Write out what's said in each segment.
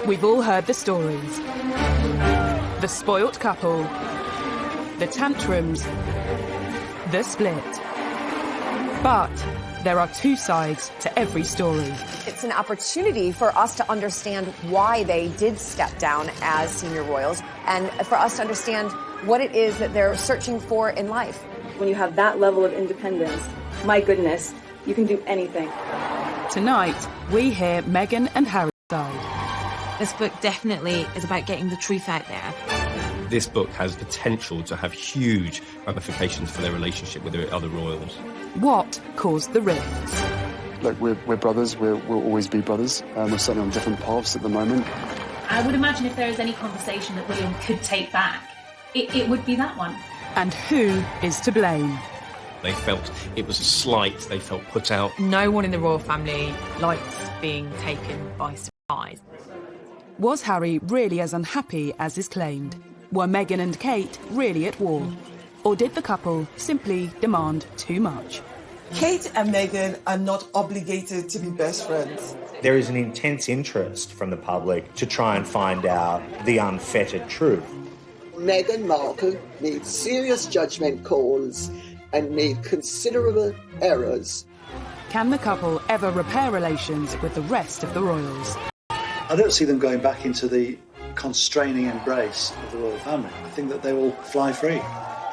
We've all heard the stories. The spoilt couple, the tantrums, the split. But there are two sides to every story. It's an opportunity for us to understand why they did step down as senior royals and for us to understand what it is that they're searching for in life. When you have that level of independence, my goodness, you can do anything. Tonight, we hear Meghan and Harry's side. This book definitely is about getting the truth out there. This book has potential to have huge ramifications for their relationship with the other royals. What caused the rifts? Look, we're brothers. We'll always be brothers. We're certainly on different paths at the moment. I would imagine if there is any conversation that William could take back, it would be that one. And who is to blame? They felt it was a slight, they felt put out. No one in the royal family likes being taken by surprise. Was Harry really as unhappy as is claimed? Were Meghan and Kate really at war? Or did the couple simply demand too much? Kate and Meghan are not obligated to be best friends. There is an intense interest from the public to try and find out the unfettered truth. Meghan Markle made serious judgment calls and made considerable errors. Can the couple ever repair relations with the rest of the royals? I don't see them going back into the constraining embrace of the royal family. I think that they will fly free.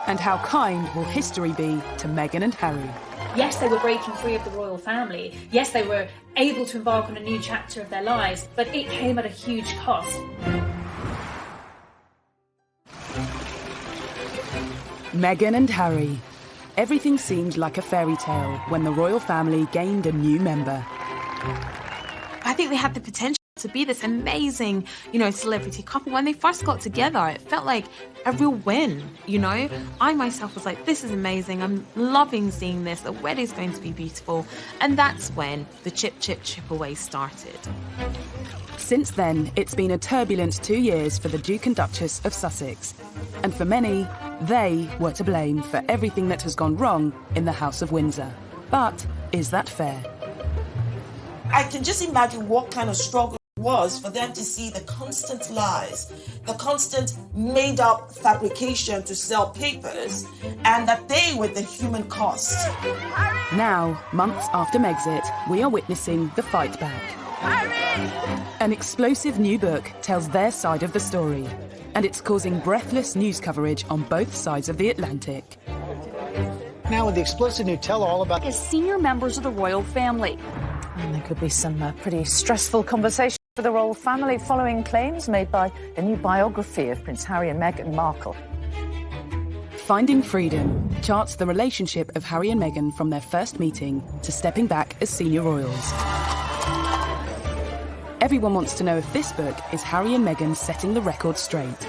And how kind will history be to Meghan and Harry? Yes, they were breaking free of the royal family. Yes, they were able to embark on a new chapter of their lives, but it came at a huge cost. Meghan and Harry. Everything seemed like a fairy tale when the royal family gained a new member. I think they had the potential to be this amazing, celebrity couple. When they first got together, it felt like a real win, I myself was like, this is amazing. I'm loving seeing this. The wedding's going to be beautiful. And that's when the chip away started. Since then, it's been a turbulent 2 years for the Duke and Duchess of Sussex. And for many, they were to blame for everything that has gone wrong in the House of Windsor. But is that fair? I can just imagine what kind of struggle it was for them to see the constant lies, the constant made-up fabrication to sell papers, and that they were the human cost. Now, months after Megxit, we are witnessing the fight back. An explosive new book tells their side of the story, and it's causing breathless news coverage on both sides of the Atlantic. Now with the explosive new tell-all about as senior members of the royal family. And there could be some pretty stressful conversations for the royal family following claims made by a new biography of Prince Harry and Meghan Markle. Finding Freedom charts the relationship of Harry and Meghan from their first meeting to stepping back as senior royals. Everyone wants to know if this book is Harry and Meghan setting the record straight.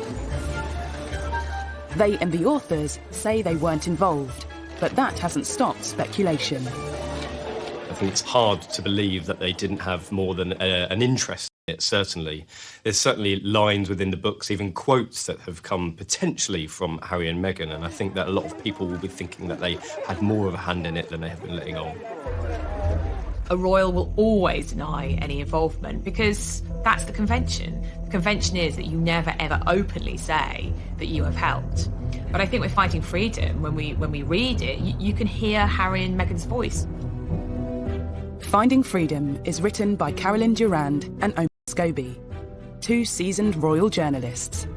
They and the authors say they weren't involved, but that hasn't stopped speculation. I think it's hard to believe that they didn't have more than an interest in it, certainly. There's certainly lines within the books, even quotes that have come potentially from Harry and Meghan, and I think that a lot of people will be thinking that they had more of a hand in it than they have been letting on. A royal will always deny any involvement because that's the convention. The convention is that you never ever openly say that you have helped. But I think with Fighting Freedom, when we read it, you can hear Harry and Meghan's voice. Finding Freedom is written by Carolyn Durand and Omar Scobie, two seasoned royal journalists.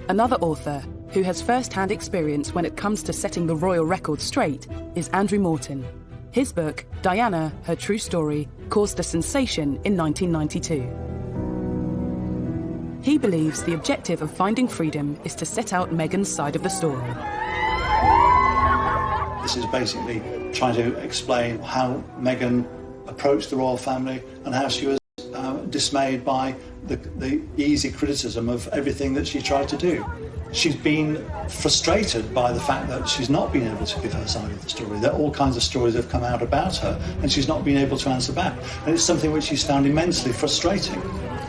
Another author who has first-hand experience when it comes to setting the royal record straight is Andrew Morton. His book, Diana, Her True Story, caused a sensation in 1992. He believes the objective of Finding Freedom is to set out Meghan's side of the story. This is basically trying to explain how Meghan approached the royal family and how she was dismayed by the easy criticism of everything that she tried to do. She's been frustrated by the fact that she's not been able to give her side of the story. There are all kinds of stories that have come out about her, and she's not been able to answer back. And it's something which she's found immensely frustrating.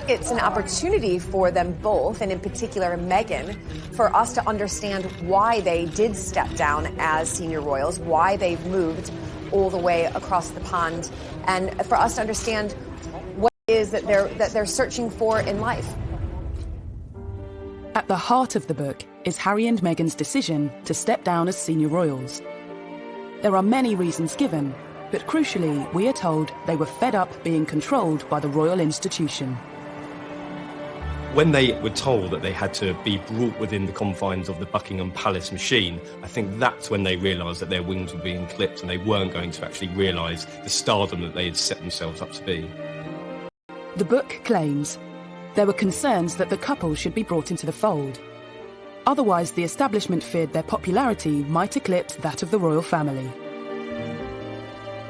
It's an opportunity for them both, and in particular Meghan, for us to understand why they did step down as senior royals, why they've moved all the way across the pond, and for us to understand is that they're searching for in life. At the heart of the book is Harry and Meghan's decision to step down as senior royals. There are many reasons given, but crucially, we are told they were fed up being controlled by the royal institution. When they were told that they had to be brought within the confines of the Buckingham Palace machine, I think that's when they realised that their wings were being clipped and they weren't going to actually realise the stardom that they had set themselves up to be. The book claims there were concerns that the couple should be brought into the fold. Otherwise, the establishment feared their popularity might eclipse that of the royal family.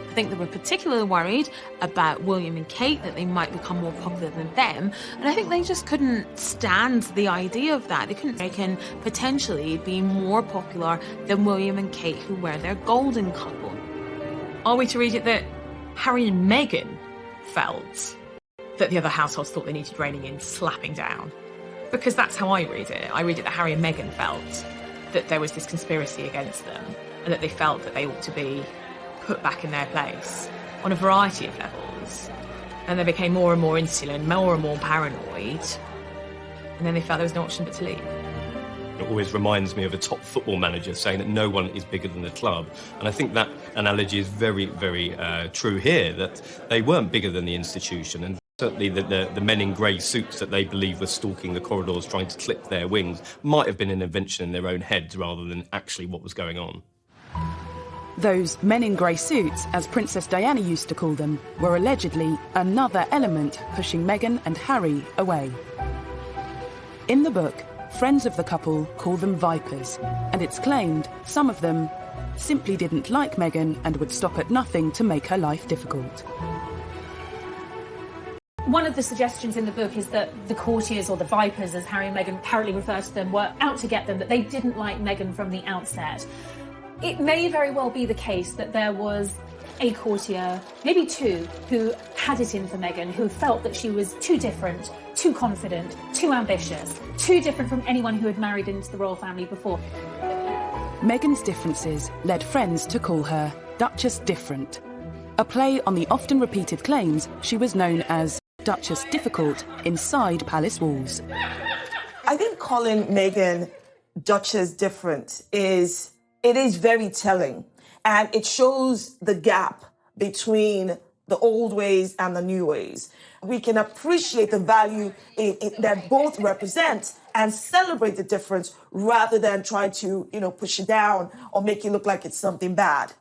I think they were particularly worried about William and Kate, that they might become more popular than them. And I think they just couldn't stand the idea of that. They couldn't reckon potentially be more popular than William and Kate, who were their golden couple. Are we to read it that Harry and Meghan felt that the other households thought they needed reining in, slapping down? Because that's how I read it. I read it that Harry and Meghan felt that there was this conspiracy against them and that they felt that they ought to be put back in their place on a variety of levels. And they became more and more insular, more and more paranoid. And then they felt there was no option but to leave. It always reminds me of a top football manager saying that no one is bigger than the club. And I think that analogy is very, very true here, that they weren't bigger than the institution. And certainly the men in grey suits that they believe were stalking the corridors trying to clip their wings might have been an invention in their own heads rather than actually what was going on. Those men in grey suits, as Princess Diana used to call them, were allegedly another element pushing Meghan and Harry away. In the book, friends of the couple call them vipers, and it's claimed some of them simply didn't like Meghan and would stop at nothing to make her life difficult. One of the suggestions in the book is that the courtiers, or the vipers as Harry and Meghan apparently refer to them, were out to get them, that they didn't like Meghan from the outset. It may very well be the case that there was a courtier, maybe two, who had it in for Meghan, who felt that she was too different, too confident, too ambitious, too different from anyone who had married into the royal family before. Meghan's differences led friends to call her Duchess Different, a play on the often repeated claims she was known as Duchess Difficult inside palace walls. I think calling Meghan Duchess Different is very telling, and it shows the gap between the old ways and the new ways. We can appreciate the value that both represent and celebrate the difference rather than try to, push it down or make it look like it's something bad.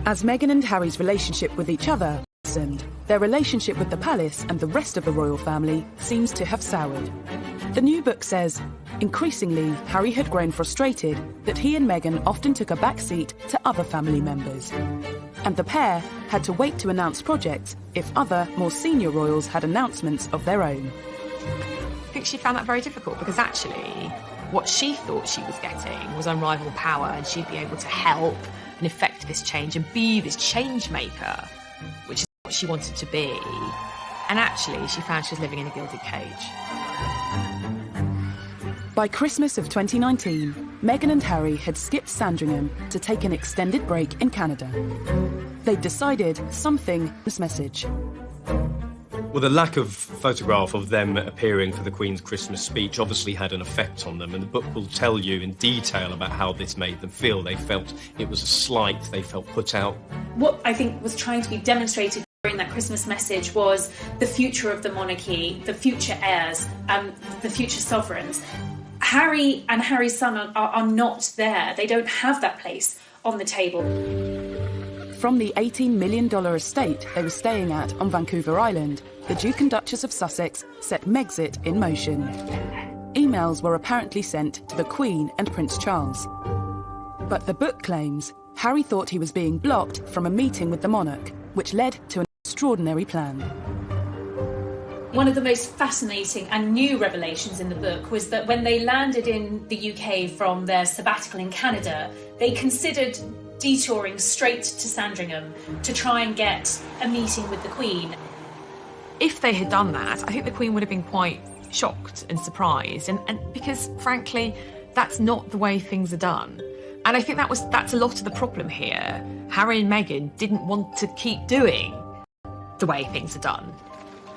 As Meghan and Harry's relationship with each other worsened, their relationship with the palace and the rest of the royal family seems to have soured. The new book says, increasingly, Harry had grown frustrated that he and Meghan often took a backseat to other family members. And the pair had to wait to announce projects if other, more senior royals had announcements of their own. I think she found that very difficult because actually what she thought she was getting was unrivaled power, and she'd be able to help and effect this change and be this change maker, which is what she wanted to be. And actually she found she was living in a gilded cage. By Christmas of 2019, Meghan and Harry had skipped Sandringham to take an extended break in Canada. They'd decided something was message. Well, the lack of photograph of them appearing for the Queen's Christmas speech obviously had an effect on them, and the book will tell you in detail about how this made them feel. They felt it was a slight, they felt put out. What I think was trying to be demonstrated during that Christmas message was the future of the monarchy, the future heirs, the future sovereigns. Harry and Harry's son are not there. They don't have that place on the table. From the $18 million estate they were staying at on Vancouver Island, the Duke and Duchess of Sussex set Megxit in motion. Emails were apparently sent to the Queen and Prince Charles. But the book claims Harry thought he was being blocked from a meeting with the monarch, which led to an extraordinary plan. One of the most fascinating and new revelations in the book was that when they landed in the UK from their sabbatical in Canada, they considered detouring straight to Sandringham to try and get a meeting with the Queen. If they had done that, I think the Queen would have been quite shocked and surprised, and because, frankly, that's not the way things are done. And I think that's a lot of the problem here. Harry and Meghan didn't want to keep doing the way things are done.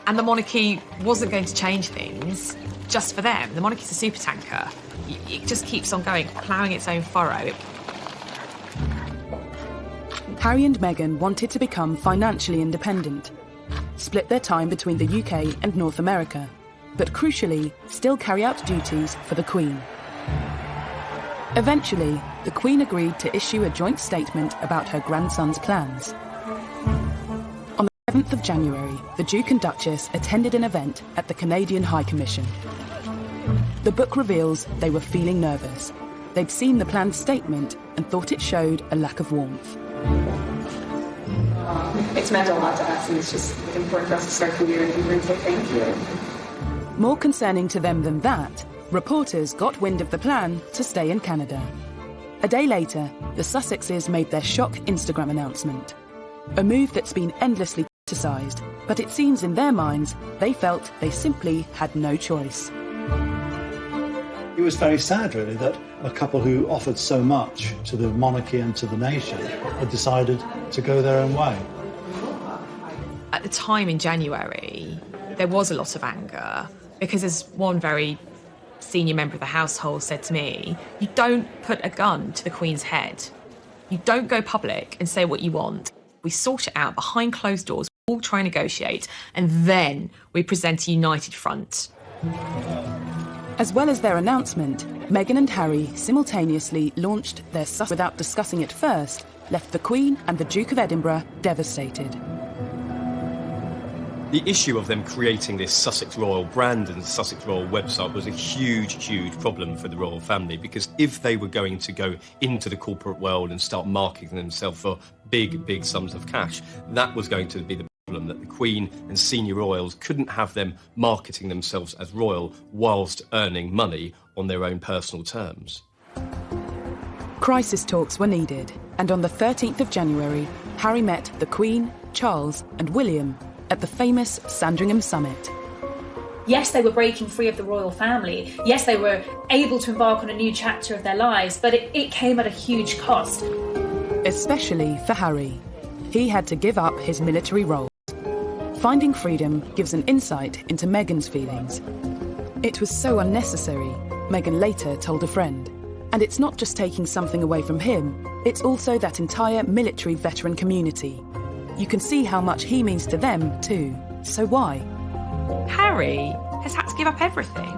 And the monarchy wasn't going to change things just for them. The monarchy's a supertanker. It just keeps on going, ploughing its own furrow. Harry and Meghan wanted to become financially independent, split their time between the UK and North America, but crucially, still carry out duties for the Queen. Eventually, the Queen agreed to issue a joint statement about her grandson's plans. On the 7th of January, the Duke and Duchess attended an event at the Canadian High Commission. The book reveals they were feeling nervous. They'd seen the planned statement and thought it showed a lack of warmth. It's meant a lot to us, and it's just important for us to start the year and say thank you. More concerning to them than that, reporters got wind of the plan to stay in Canada. A day later, the Sussexes made their shock Instagram announcement. A move that's been endlessly criticised, but it seems in their minds they felt they simply had no choice. It was very sad, really, that a couple who offered so much to the monarchy and to the nation had decided to go their own way. At the time in January, there was a lot of anger because, as one very senior member of the household said to me, you don't put a gun to the Queen's head. You don't go public and say what you want. We sort it out behind closed doors, we all try and negotiate, and then we present a united front. As well as their announcement, Meghan and Harry simultaneously launched their Sussex without discussing it first, left the Queen and the Duke of Edinburgh devastated. The issue of them creating this Sussex Royal brand and Sussex Royal website was a huge, huge problem for the royal family, because if they were going to go into the corporate world and start marketing themselves for big, big sums of cash, that was going to be the problem, that the Queen and senior royals couldn't have them marketing themselves as royal whilst earning money on their own personal terms. Crisis talks were needed, and on the 13th of January, Harry met the Queen, Charles and William at the famous Sandringham Summit. Yes, they were breaking free of the royal family. Yes, they were able to embark on a new chapter of their lives, but it came at a huge cost. Especially for Harry. He had to give up his military role. Finding freedom gives an insight into Meghan's feelings. It was so unnecessary, Meghan later told a friend. And it's not just taking something away from him, it's also that entire military veteran community. You can see how much he means to them too. So why? Harry has had to give up everything.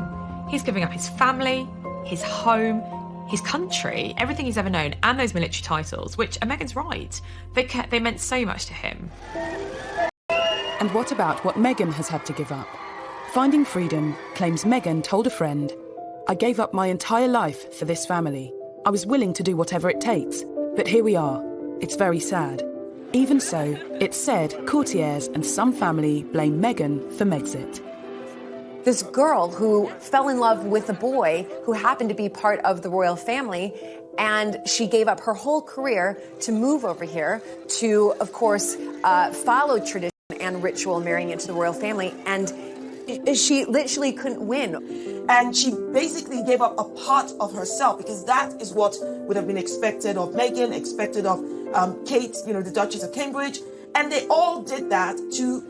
He's giving up his family, his home, his country, everything he's ever known, and those military titles, which, and Meghan's right, they meant so much to him. And what about what Meghan has had to give up? Finding freedom claims Meghan told a friend, "I gave up my entire life for this family. I was willing to do whatever it takes, but here we are. It's very sad." Even so, it's said courtiers and some family blame Meghan for Megxit. This girl who fell in love with a boy who happened to be part of the royal family, and she gave up her whole career to move over here to, of course, follow tradition and ritual, marrying into the royal family, and she literally couldn't win. And she basically gave up a part of herself, because that is what would have been expected of Meghan, expected of Kate, the Duchess of Cambridge. And they all did that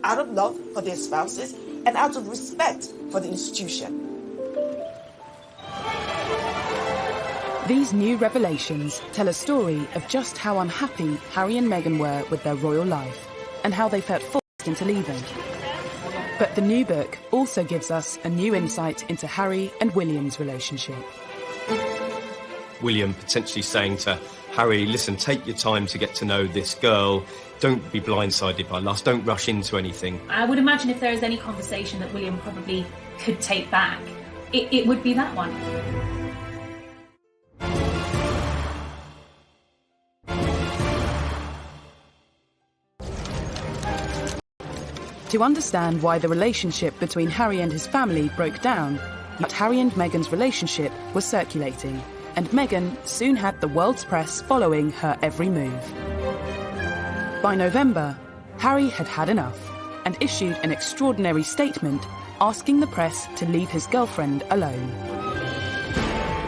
out of love for their spouses and out of respect for the institution. These new revelations tell a story of just how unhappy Harry and Meghan were with their royal life and how they felt forced into leaving. But the new book also gives us a new insight into Harry and William's relationship. William potentially saying to Harry, listen, take your time to get to know this girl. Don't be blindsided by lust. Don't rush into anything. I would imagine if there is any conversation that William probably could take back, it would be that one. To understand why the relationship between Harry and his family broke down, yet Harry and Meghan's relationship was circulating, and Meghan soon had the world's press following her every move. By November, Harry had had enough and issued an extraordinary statement asking the press to leave his girlfriend alone.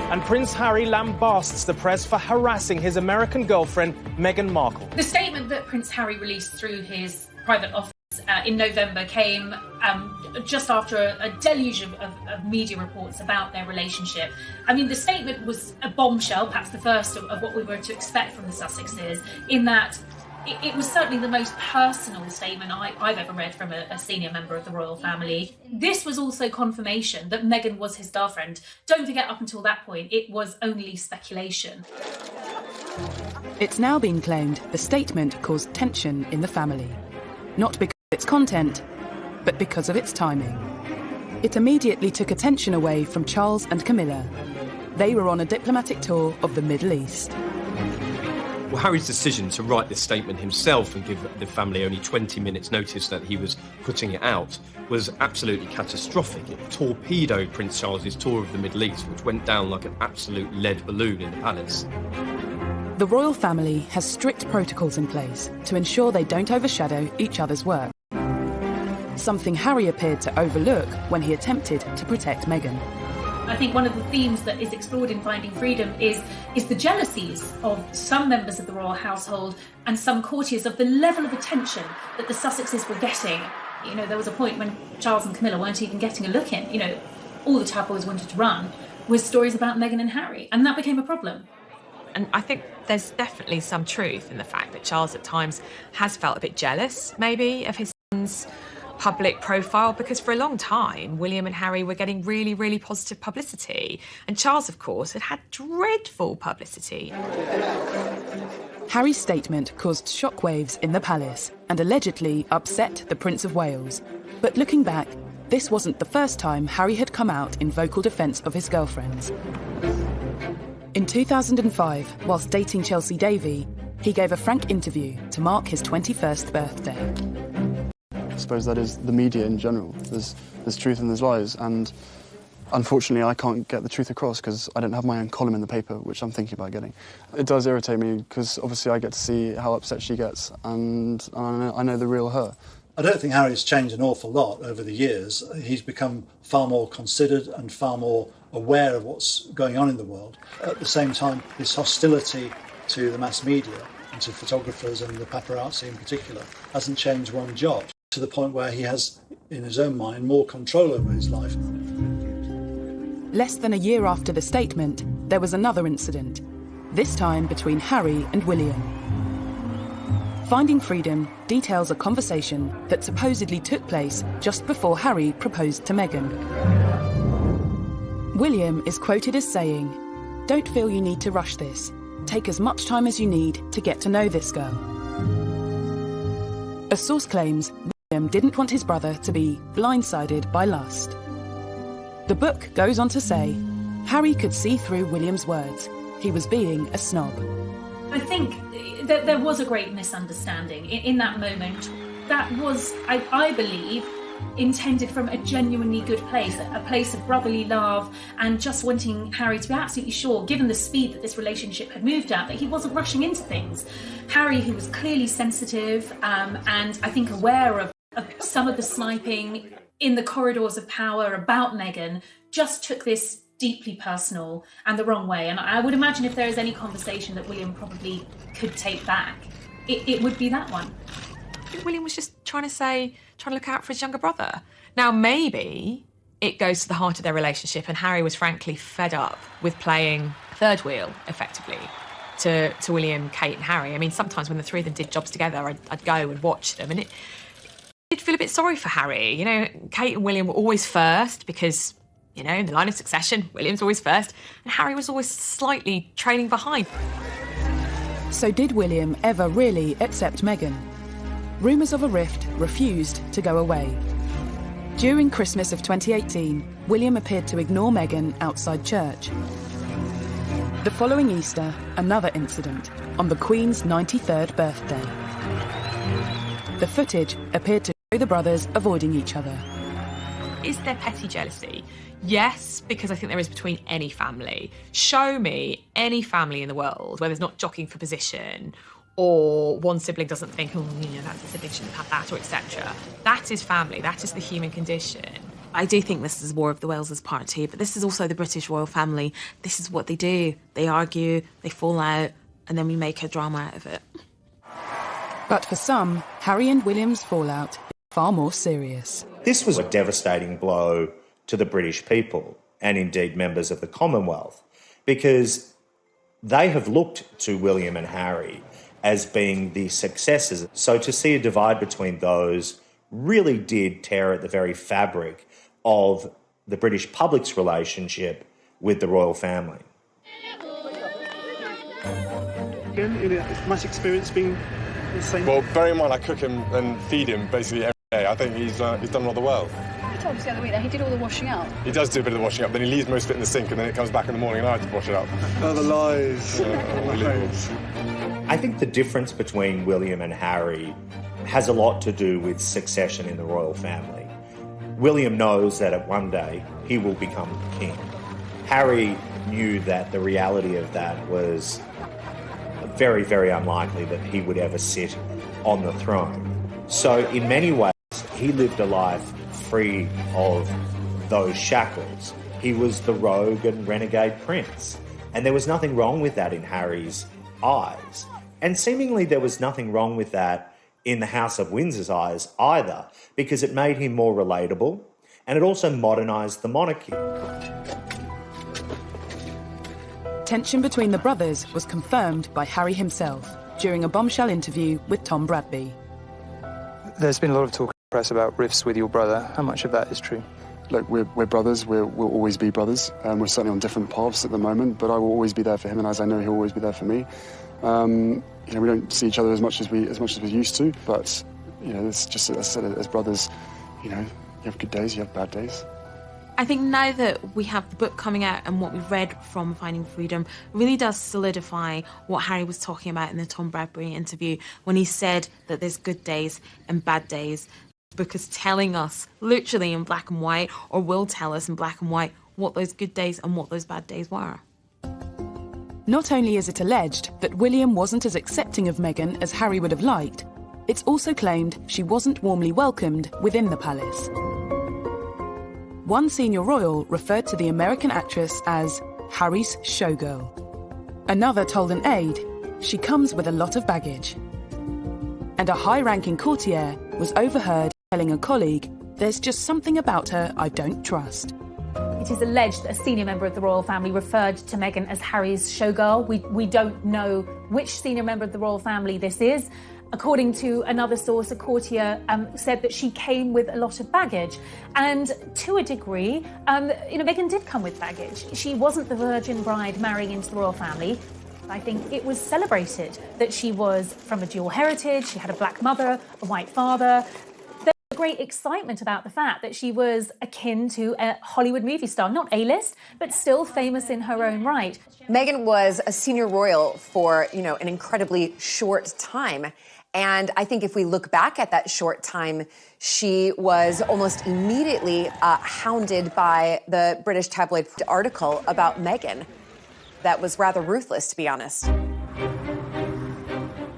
And Prince Harry lambasts the press for harassing his American girlfriend, Meghan Markle. The statement that Prince Harry released through his private office in November came just after a deluge of media reports about their relationship. I mean, the statement was a bombshell, perhaps the first of what we were to expect from the Sussexes, in that it was certainly the most personal statement I've ever read from a senior member of the royal family. This was also confirmation that Meghan was his girlfriend. Don't forget, up until that point, it was only speculation. It's now been claimed the statement caused tension in the family. Not because of its content, but because of its timing. It immediately took attention away from Charles and Camilla. They were on a diplomatic tour of the Middle East. Well, Harry's decision to write this statement himself and give the family only 20 minutes notice that he was putting it out was absolutely catastrophic. It torpedoed Prince Charles's tour of the Middle East, which went down like an absolute lead balloon in the palace. The royal family has strict protocols in place to ensure they don't overshadow each other's work. Something Harry appeared to overlook when he attempted to protect Meghan. I think one of the themes that is explored in Finding Freedom is the jealousies of some members of the royal household and some courtiers of the level of attention that the Sussexes were getting. You know, there was a point when Charles and Camilla weren't even getting a look in. You know, all the tabloids wanted to run was stories about Meghan and Harry, and that became a problem. And I think there's definitely some truth in the fact that Charles at times has felt a bit jealous, maybe, of his son's public profile, because for a long time William and Harry were getting really, really positive publicity, and Charles, of course, had dreadful publicity. Harry's statement caused shockwaves in the palace and allegedly upset the Prince of Wales. But looking back, this wasn't the first time Harry had come out in vocal defence of his girlfriends. In 2005, whilst dating Chelsea Davy, he gave a frank interview to mark his 21st birthday. I suppose that is the media in general. There's truth and there's lies, and unfortunately I can't get the truth across because I don't have my own column in the paper, which I'm thinking about getting. It does irritate me because obviously I get to see how upset she gets, and I know the real her. I don't think Harry's changed an awful lot over the years. He's become far more considered and far more aware of what's going on in the world. At the same time, this hostility to the mass media and to photographers and the paparazzi in particular hasn't changed one jot, to the point where he has, in his own mind, more control over his life. Less than a year after the statement, there was another incident, this time between Harry and William. Finding Freedom details a conversation that supposedly took place just before Harry proposed to Meghan. William is quoted as saying, "Don't feel you need to rush this. Take as much time as you need to get to know this girl." A source claims William didn't want his brother to be blindsided by lust. The book goes on to say, Harry could see through William's words. He was being a snob. I think that there was a great misunderstanding in that moment. That was, I believe, intended from a genuinely good place, a place of brotherly love and just wanting Harry to be absolutely sure, given the speed that this relationship had moved at, that he wasn't rushing into things. Harry, who was clearly sensitive and I think aware of some of the sniping in the corridors of power about Meghan, just took this deeply personal and the wrong way. And I would imagine if there is any conversation that William probably could take back, it would be that one. I think William was just trying to look out for his younger brother. Now, maybe it goes to the heart of their relationship, and Harry was frankly fed up with playing third wheel, effectively, to William, Kate and Harry. I mean, sometimes when the three of them did jobs together, I'd go and watch them, and it did feel a bit sorry for Harry. You know, Kate and William were always first because, you know, in the line of succession, William's always first, and Harry was always slightly trailing behind. So did William ever really accept Meghan? Rumours of a rift refused to go away. During Christmas of 2018, William appeared to ignore Meghan outside church. The following Easter, another incident, on the Queen's 93rd birthday. The footage appeared to show the brothers avoiding each other. Is there petty jealousy? Yes, because I think there is between any family. Show me any family in the world where there's not jockeying for position, or one sibling doesn't think, oh, you know, that's the sibling shouldn't have that, or etc. That is family. That is the human condition. I do think this is War of the Waleses Part 2, but this is also the British royal family. This is what they do. They argue, they fall out, and then we make a drama out of it. But for some, Harry and William's fallout is far more serious. This was a devastating blow to the British people and indeed members of the Commonwealth, because they have looked to William and Harry as being the successors. So to see a divide between those really did tear at the very fabric of the British public's relationship with the royal family. Has much experience being the same? Well, bear in mind I cook him and feed him basically every day. I think he's done rather well. You told us the other week that he did all the washing up. He does do a bit of the washing up, then he leaves most of it in the sink and then it comes back in the morning and I have to wash it up. Oh, the lies. Lies. I think the difference between William and Harry has a lot to do with succession in the royal family. William knows that at one day he will become king. Harry knew that the reality of that was very, very unlikely that he would ever sit on the throne. So in many ways, he lived a life free of those shackles. He was the rogue and renegade prince. And there was nothing wrong with that in Harry's eyes. And seemingly there was nothing wrong with that in the House of Windsor's eyes either, because it made him more relatable and it also modernised the monarchy. Tension between the brothers was confirmed by Harry himself during a bombshell interview with Tom Bradby. There's been a lot of talk in the press about rifts with your brother. How much of that is true? Look, we're brothers. We'll always be brothers. We're certainly on different paths at the moment, but I will always be there for him, and as I know, he'll always be there for me. We don't see each other as much as we used to, but it's just, as I said, as brothers, you have good days, you have bad days. I think now that we have the book coming out and what we've read from Finding Freedom really does solidify what Harry was talking about in the Tom Bradby interview when he said that there's good days and bad days. The book is telling us literally in black and white, or will tell us in black and white, what those good days and what those bad days were. Not only is it alleged that William wasn't as accepting of Meghan as Harry would have liked, it's also claimed she wasn't warmly welcomed within the palace. One senior royal referred to the American actress as Harry's showgirl. Another told an aide she comes with a lot of baggage. And a high-ranking courtier was overheard telling a colleague, "There's just something about her I don't trust." It is alleged that a senior member of the royal family referred to Meghan as Harry's showgirl. We don't know which senior member of the royal family this is. According to another source, a courtier said that she came with a lot of baggage. And to a degree, Meghan did come with baggage. She wasn't the virgin bride marrying into the royal family. I think it was celebrated that she was from a dual heritage. She had a black mother, a white father. There's great excitement about the fact that she was akin to a Hollywood movie star, not A-list, but still famous in her own right. Meghan was a senior royal for, an incredibly short time. And I think if we look back at that short time, she was almost immediately hounded by the British tabloid article about Meghan. That was rather ruthless, to be honest.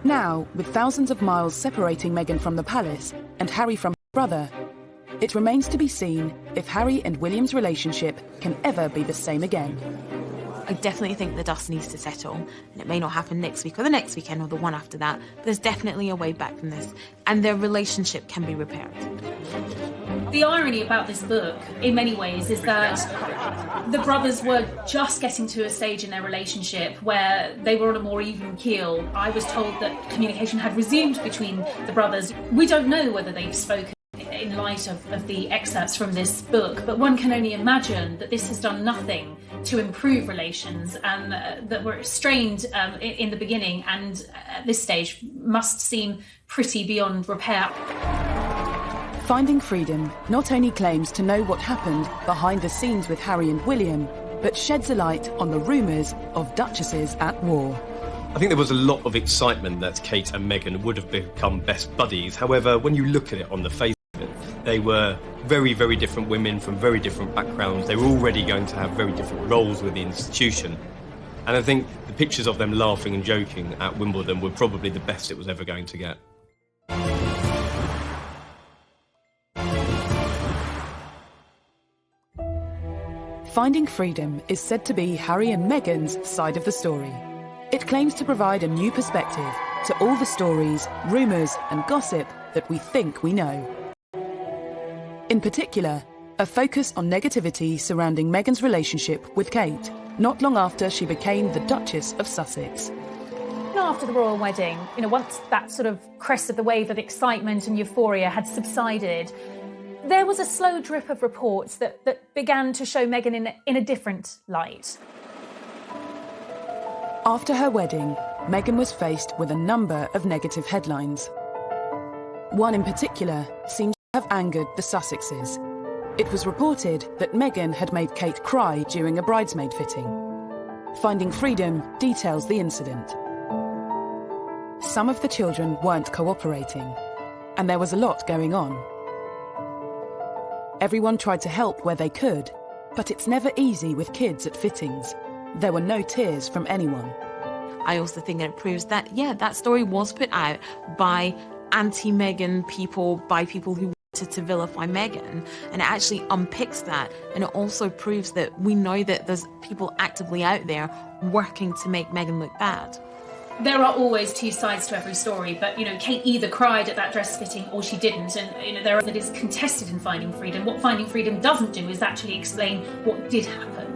Now, with thousands of miles separating Meghan from the palace and Harry from her brother, it remains to be seen if Harry and William's relationship can ever be the same again. I definitely think the dust needs to settle, and it may not happen next week or the next weekend or the one after that, but there's definitely a way back from this, and their relationship can be repaired. The irony about this book, in many ways, is that the brothers were just getting to a stage in their relationship where they were on a more even keel. I was told that communication had resumed between the brothers. We don't know whether they've spoken in light of the excerpts from this book, but one can only imagine that this has done nothing to improve relations that were strained in the beginning and at this stage must seem pretty beyond repair. Finding Freedom not only claims to know what happened behind the scenes with Harry and William, but sheds a light on the rumours of duchesses at war. I think there was a lot of excitement that Kate and Meghan would have become best buddies. However, when you look at it on the face of it, they were very, very different women from very different backgrounds. They were already going to have very different roles with the institution. And I think the pictures of them laughing and joking at Wimbledon were probably the best it was ever going to get. Finding Freedom is said to be Harry and Meghan's side of the story. It claims to provide a new perspective to all the stories, rumours and gossip that we think we know. In particular, a focus on negativity surrounding Meghan's relationship with Kate, not long after she became the Duchess of Sussex. After the royal wedding, once that sort of crest of the wave of excitement and euphoria had subsided, there was a slow drip of reports that began to show Meghan in a different light. After her wedding, Meghan was faced with a number of negative headlines. One in particular seems to have angered the Sussexes. It was reported that Meghan had made Kate cry during a bridesmaid fitting. Finding Freedom details the incident. Some of the children weren't cooperating, and there was a lot going on. Everyone tried to help where they could, but it's never easy with kids at fittings. There were no tears from anyone. I also think that it proves that, that story was put out by anti-Meghan people, by people who wanted to vilify Meghan, and it actually unpicks that, and it also proves that we know that there's people actively out there working to make Meghan look bad. There are always two sides to every story, but, Kate either cried at that dress fitting or she didn't, and, that is contested in Finding Freedom. What Finding Freedom doesn't do is actually explain what did happen.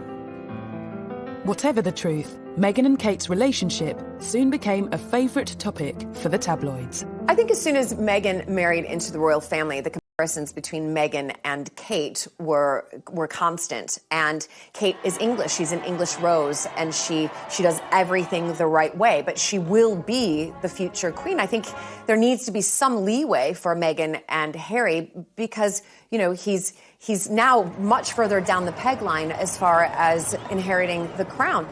Whatever the truth, Meghan and Kate's relationship soon became a favourite topic for the tabloids. I think as soon as Meghan married into the royal family, the comparisons between Meghan and Kate were constant. And Kate is English. She's an English rose, and she does everything the right way. But she will be the future queen. I think there needs to be some leeway for Meghan and Harry because, he's now much further down the peg line as far as inheriting the crown.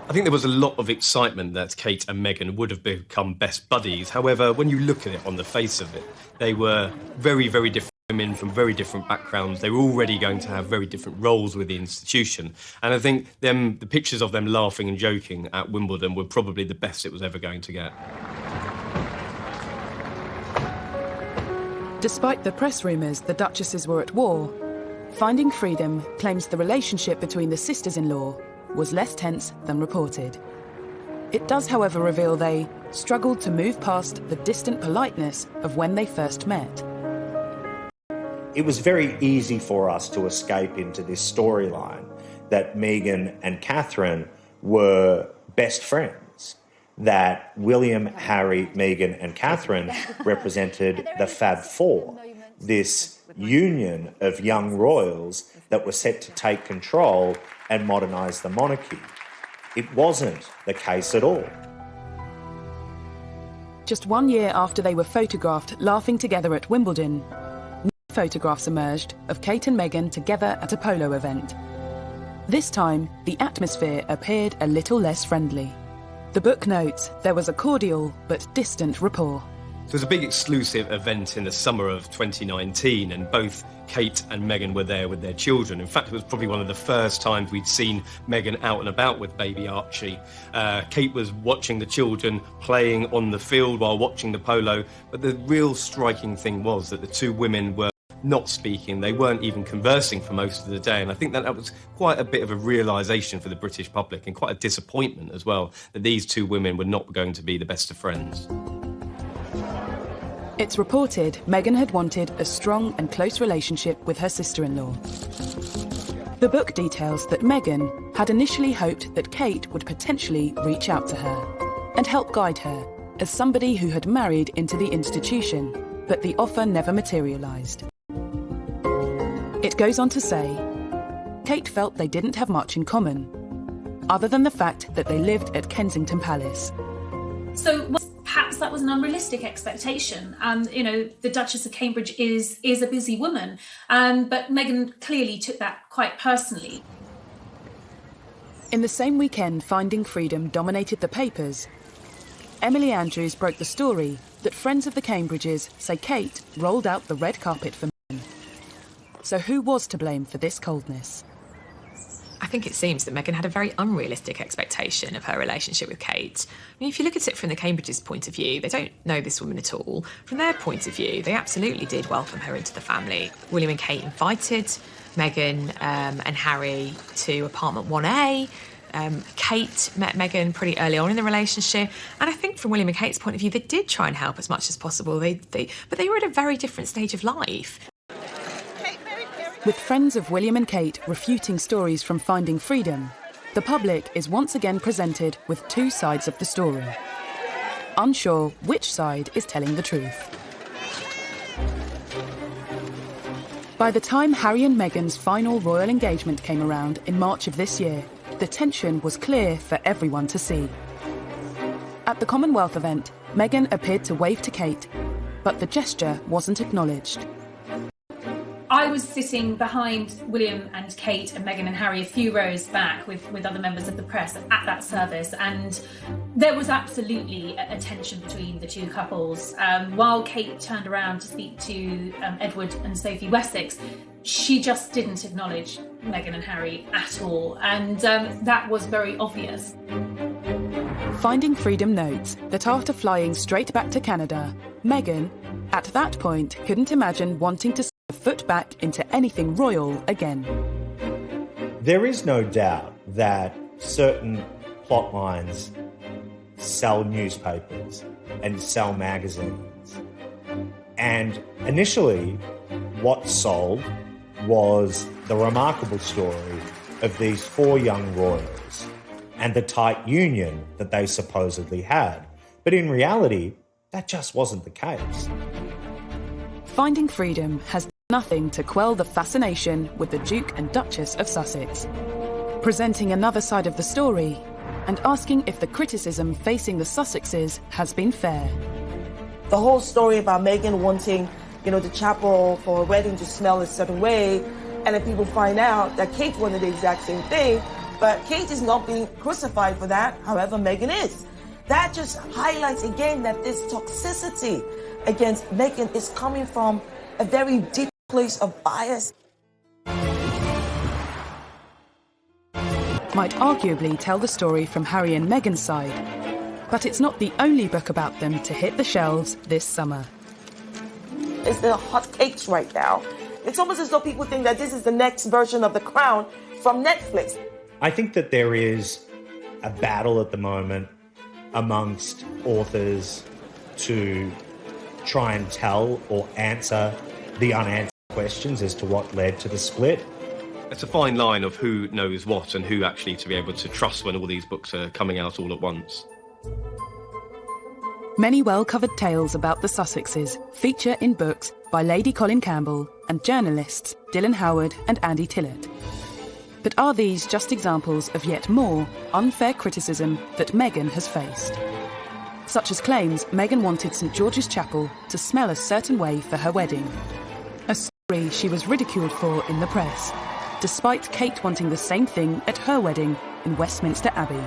I think there was a lot of excitement that Kate and Meghan would have become best buddies. However, when you look at it on the face of it, they were very, very different women from very different backgrounds. They were already going to have very different roles with the institution. And I think the pictures of them laughing and joking at Wimbledon were probably the best it was ever going to get. Despite the press rumours the Duchesses were at war, Finding Freedom claims the relationship between the sisters-in-law was less tense than reported. It does, however, reveal they struggled to move past the distant politeness of when they first met. It was very easy for us to escape into this storyline that Meghan and Catherine were best friends, that William, Harry, Meghan and Catherine represented the Fab Four, this union of young royals that were set to take control and modernise the monarchy. It wasn't the case at all. Just 1 year after they were photographed laughing together at Wimbledon, new photographs emerged of Kate and Meghan together at a polo event. This time, the atmosphere appeared a little less friendly. The book notes there was a cordial but distant rapport. It was a big exclusive event in the summer of 2019, and both Kate and Meghan were there with their children. In fact, it was probably one of the first times we'd seen Meghan out and about with baby Archie. Kate was watching the children playing on the field while watching the polo, but the real striking thing was that the two women were not speaking. They weren't even conversing for most of the day, and I think that was quite a bit of a realisation for the British public and quite a disappointment as well, that these two women were not going to be the best of friends. It's reported Meghan had wanted a strong and close relationship with her sister-in-law. The book details that Meghan had initially hoped that Kate would potentially reach out to her and help guide her as somebody who had married into the institution, but the offer never materialised. It goes on to say, Kate felt they didn't have much in common, other than the fact that they lived at Kensington Palace. So perhaps that was an unrealistic expectation. The Duchess of Cambridge is a busy woman, but Meghan clearly took that quite personally. In the same weekend Finding Freedom dominated the papers, Emily Andrews broke the story that friends of the Cambridges say Kate rolled out the red carpet for Meghan. So who was to blame for this coldness? I think it seems that Meghan had a very unrealistic expectation of her relationship with Kate. I mean, if you look at it from the Cambridges' point of view, they don't know this woman at all. From their point of view, they absolutely did welcome her into the family. William and Kate invited Meghan and Harry to apartment 1A. Kate met Meghan pretty early on in the relationship, and I think from William and Kate's point of view, they did try and help as much as possible. But they were at a very different stage of life. Kate, very With friends of William and Kate refuting stories from Finding Freedom, the public is once again presented with two sides of the story, unsure which side is telling the truth. By the time Harry and Meghan's final royal engagement came around in March of this year, the tension was clear for everyone to see. At the Commonwealth event, Meghan appeared to wave to Kate, but the gesture wasn't acknowledged. I was sitting behind William and Kate and Meghan and Harry a few rows back with other members of the press at that service, and there was absolutely a tension between the two couples. While Kate turned around to speak to Edward and Sophie Wessex, she just didn't acknowledge Meghan and Harry at all, and that was very obvious. Finding Freedom notes that after flying straight back to Canada, Meghan, at that point, couldn't imagine wanting to a foot back into anything royal again. There is no doubt that certain plot lines sell newspapers and sell magazines. And initially, what sold was the remarkable story of these four young royals and the tight union that they supposedly had. But in reality, that just wasn't the case. Finding Freedom has nothing to quell the fascination with the Duke and Duchess of Sussex, presenting another side of the story and asking if the criticism facing the Sussexes has been fair. The whole story about Meghan wanting, the chapel for a wedding to smell a certain way, and then people find out that Kate wanted the exact same thing, but Kate is not being crucified for that, however Meghan is. That just highlights again that this toxicity against Meghan is coming from a very deep place of bias. Might arguably tell the story from Harry and Meghan's side, but it's not the only book about them to hit the shelves this summer. It's the hot cakes right now. It's almost as though people think that this is the next version of The Crown from Netflix. I think that there is a battle at the moment amongst authors to try and tell or answer the unanswered questions as to what led to the split. It's a fine line of who knows what and who actually to be able to trust when all these books are coming out all at once. Many well-covered tales about the Sussexes feature in books by Lady Colin Campbell and journalists Dylan Howard and Andy Tillett. But are these just examples of yet more unfair criticism that Meghan has faced? Such as claims Meghan wanted St George's Chapel to smell a certain way for her wedding. A story she was ridiculed for in the press, despite Kate wanting the same thing at her wedding in Westminster Abbey.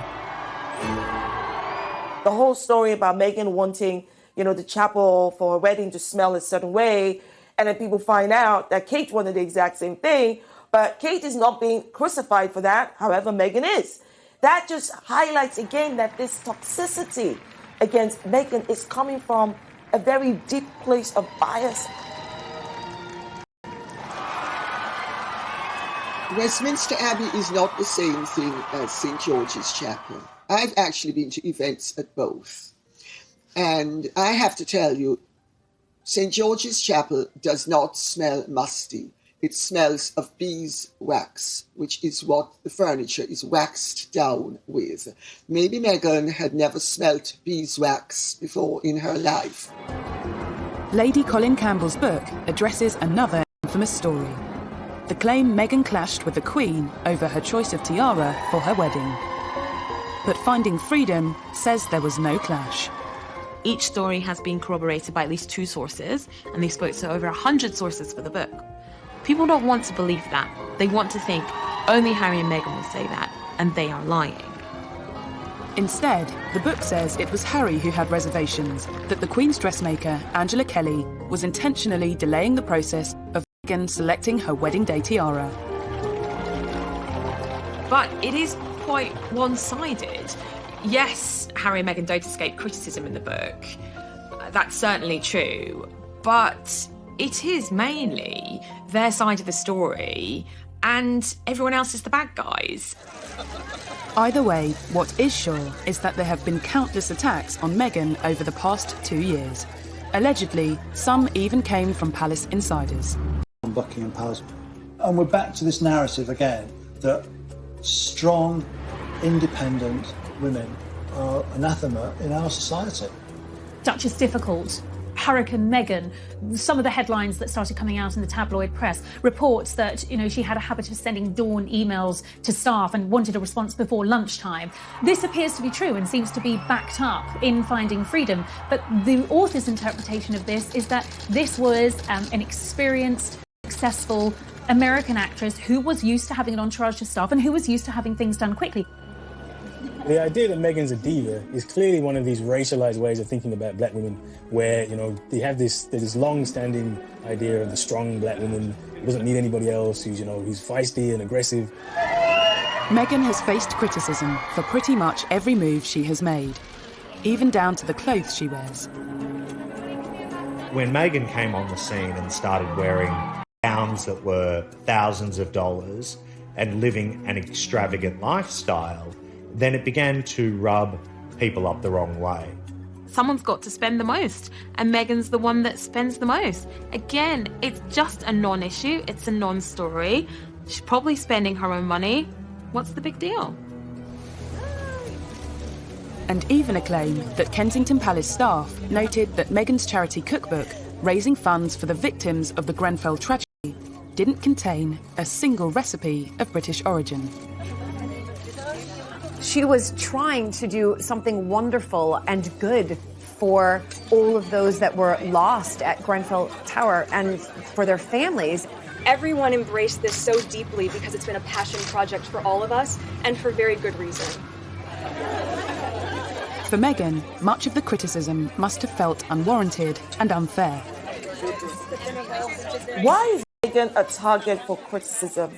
The whole story about Meghan wanting, the chapel for a wedding to smell a certain way, and then people find out that Kate wanted the exact same thing, but Kate is not being crucified for that, however Meghan is. That just highlights again that this toxicity against Meghan is coming from a very deep place of bias. Westminster Abbey is not the same thing as St George's Chapel. I've actually been to events at both. And I have to tell you, St George's Chapel does not smell musty. It smells of beeswax, which is what the furniture is waxed down with. Maybe Meghan had never smelt beeswax before in her life. Lady Colin Campbell's book addresses another infamous story. The claim Meghan clashed with the Queen over her choice of tiara for her wedding. But Finding Freedom says there was no clash. Each story has been corroborated by at least 2 sources, and they spoke to over 100 sources for the book. People don't want to believe that. They want to think only Harry and Meghan will say that, and they are lying. Instead, the book says it was Harry who had reservations, that the Queen's dressmaker, Angela Kelly, was intentionally delaying the process of Meghan selecting her wedding day tiara. But it is quite one-sided. Yes, Harry and Meghan don't escape criticism in the book. That's certainly true. But it is mainly their side of the story, and everyone else is the bad guys. Either way, what is sure is that there have been countless attacks on Meghan over the past 2 years. Allegedly, some even came from palace insiders. Buckingham Palace And we're back to this narrative again, that strong, independent women are anathema in our society. Duchess difficult. Hurricane Meghan, some of the headlines that started coming out in the tabloid press, reports that, she had a habit of sending dawn emails to staff and wanted a response before lunchtime. This appears to be true and seems to be backed up in Finding Freedom. But the author's interpretation of this is that this was an experienced, successful American actress who was used to having an entourage of staff and who was used to having things done quickly. The idea that Meghan's a diva is clearly one of these racialized ways of thinking about black women where, they have this long-standing idea of the strong black woman who doesn't need anybody else, who's feisty and aggressive. Meghan has faced criticism for pretty much every move she has made, even down to the clothes she wears. When Meghan came on the scene and started wearing gowns that were thousands of dollars and living an extravagant lifestyle, then it began to rub people up the wrong way. Someone's got to spend the most, and Meghan's the one that spends the most. Again, it's just a non-issue, it's a non-story. She's probably spending her own money. What's the big deal? And even a claim that Kensington Palace staff noted that Meghan's charity cookbook, raising funds for the victims of the Grenfell tragedy, didn't contain a single recipe of British origin. She was trying to do something wonderful and good for all of those that were lost at Grenfell Tower and for their families. Everyone embraced this so deeply because it's been a passion project for all of us, and for very good reason. For Meghan, much of the criticism must have felt unwarranted and unfair. Why is Meghan a target for criticism?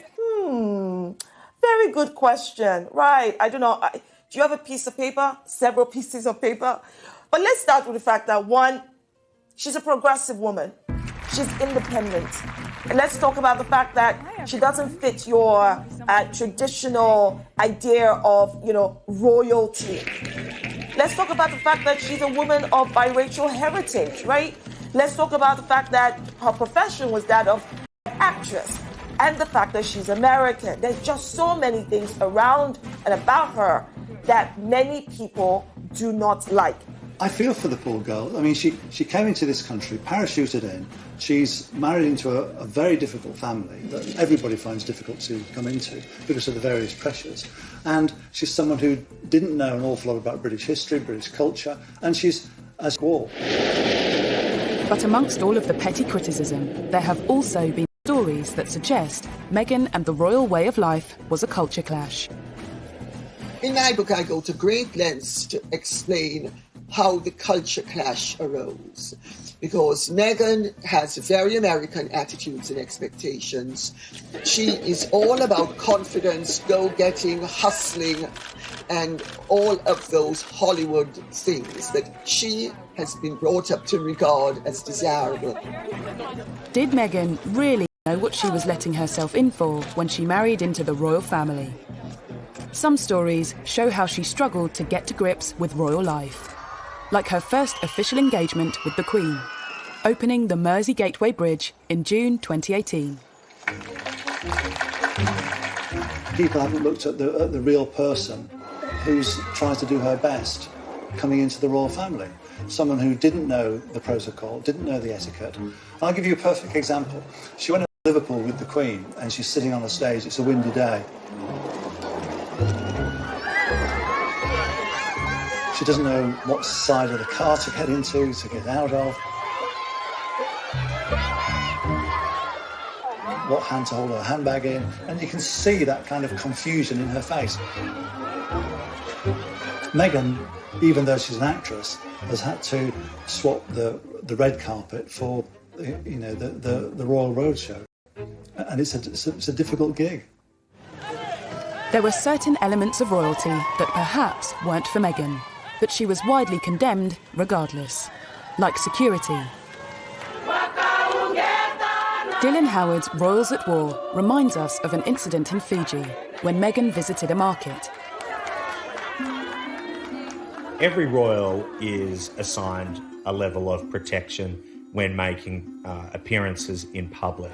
Very good question. Right. I don't know. Do you have a piece of paper? Several pieces of paper? But let's start with the fact that, one, she's a progressive woman. She's independent. And let's talk about the fact that she doesn't fit your traditional idea of, royalty. Let's talk about the fact that she's a woman of biracial heritage, right? Let's talk about the fact that her profession was that of actress. And the fact that she's American. There's just so many things around and about her that many people do not like. I feel for the poor girl. I mean, she came into this country, parachuted in. She's married into a very difficult family that everybody finds difficult to come into because of the various pressures. And she's someone who didn't know an awful lot about British history, British culture, and she's as well. But amongst all of the petty criticism, there have also been stories that suggest Meghan and the royal way of life was a culture clash. In my book, I go to great lengths to explain how the culture clash arose. Because Meghan has very American attitudes and expectations. She is all about confidence, go-getting, hustling, and all of those Hollywood things that she has been brought up to regard as desirable. Did Meghan really know what she was letting herself in for when she married into the royal family? Some stories show how she struggled to get to grips with royal life, like her first official engagement with the Queen, opening the Mersey Gateway Bridge in June 2018. People haven't looked at the real person who's trying to do her best coming into the royal family. Someone who didn't know the protocol, didn't know the etiquette. I'll give you a perfect example. She went to Liverpool with the Queen and she's sitting on the stage. It's a windy day. She doesn't know what side of the car to get into, to get out of, what hand to hold her handbag in, and you can see that kind of confusion in her face. Meghan, even though she's an actress, has had to swap the red carpet for the Royal Road show, and it's a difficult gig. There were certain elements of royalty that perhaps weren't for Meghan, but she was widely condemned regardless, like security. Dylan Howard's Royals at War reminds us of an incident in Fiji when Meghan visited a market. Every royal is assigned a level of protection when making appearances in public.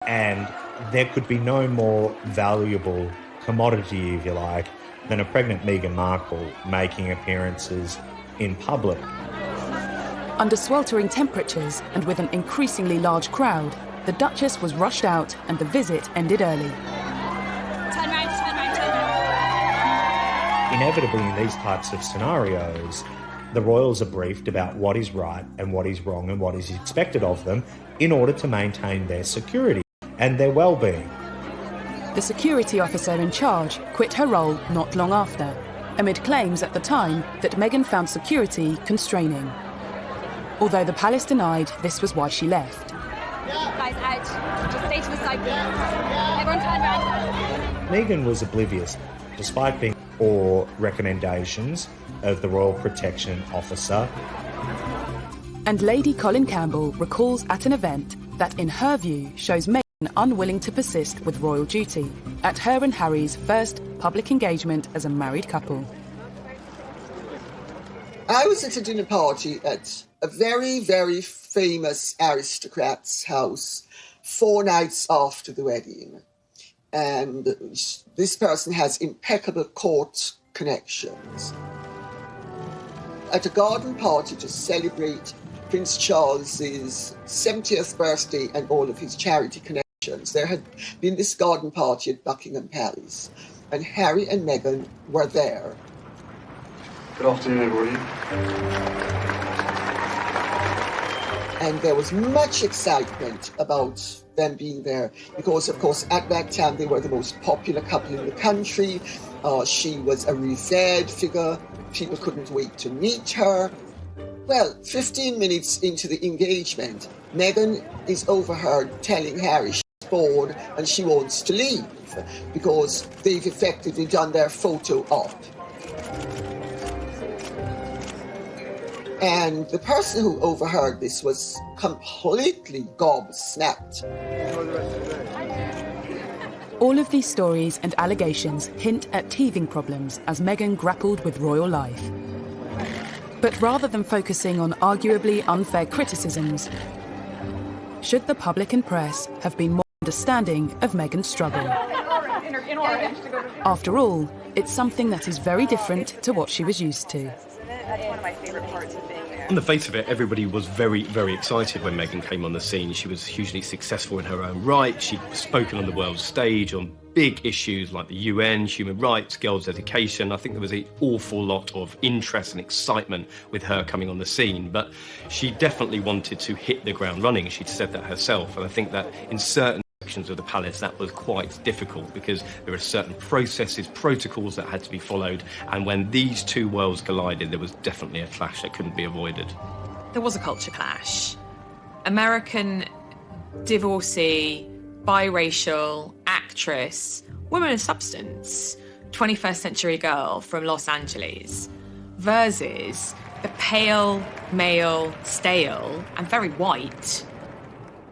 And there could be no more valuable commodity, if you like, than a pregnant Meghan Markle making appearances in public. Under sweltering temperatures and with an increasingly large crowd, the Duchess was rushed out and the visit ended early. Turn round. Inevitably, in these types of scenarios, the royals are briefed about what is right and what is wrong and what is expected of them in order to maintain their security and their well-being. The security officer in charge quit her role not long after, amid claims at the time that Meghan found security constraining. Although the palace denied this was why she left. Guys, out. Just stay to the side, please. Everyone turn round. Meghan was oblivious, despite being or recommendations of the Royal Protection Officer. And Lady Colin Campbell recalls at an event that, in her view, shows Meghan unwilling to persist with royal duty at her and Harry's first public engagement as a married couple. I was at a dinner party at a very, very famous aristocrat's house 4 nights after the wedding. And this person has impeccable court connections. At a garden party to celebrate Prince Charles's 70th birthday and all of his charity connections, there had been this garden party at Buckingham Palace, and Harry and Meghan were there. Good afternoon, everybody. And there was much excitement about them being there because, of course, at that time they were the most popular couple in the country. She was a revered figure. People couldn't wait to meet her. Well, 15 minutes into the engagement, Meghan is overheard telling Harry she's bored and she wants to leave because they've effectively done their photo op. And the person who overheard this was completely gobsmacked. All of these stories and allegations hint at teething problems as Meghan grappled with royal life. But rather than focusing on arguably unfair criticisms, should the public and press have been more understanding of Meghan's struggle? After all, it's something that is very different to what she was used to. That's one of my favorite parts of being there. On the face of it, everybody was very, very excited when Meghan came on the scene. She was hugely successful in her own right. She'd spoken on the world stage on big issues like the UN, human rights, girls' education. I think there was an awful lot of interest and excitement with her coming on the scene. But she definitely wanted to hit the ground running. She'd said that herself. And I think that in certain sections of the palace that was quite difficult because there are certain processes, protocols that had to be followed, and when these two worlds collided there was definitely a clash that couldn't be avoided. There was a culture clash. American divorcee, biracial, actress, woman of substance, 21st century girl from Los Angeles versus the pale, male, stale and very white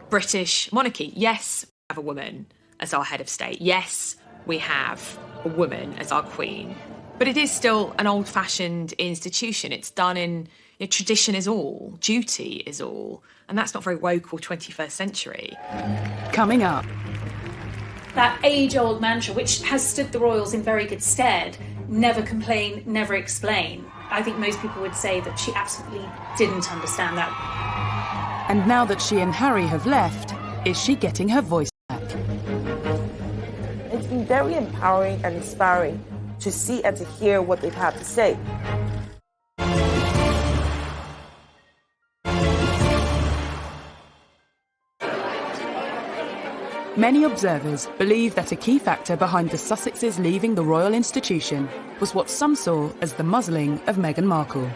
British monarchy. Yes, we have a woman as our head of state. Yes, we have a woman as our queen. But it is still an old-fashioned institution. It's done in tradition is all, duty is all. And that's not very woke or 21st century. Coming up. That age-old mantra, which has stood the royals in very good stead, never complain, never explain. I think most people would say that she absolutely didn't understand that. And now that she and Harry have left, is she getting her voice back? It's been very empowering and inspiring to see and to hear what they've had to say. Many observers believe that a key factor behind the Sussexes leaving the royal institution was what some saw as the muzzling of Meghan Markle.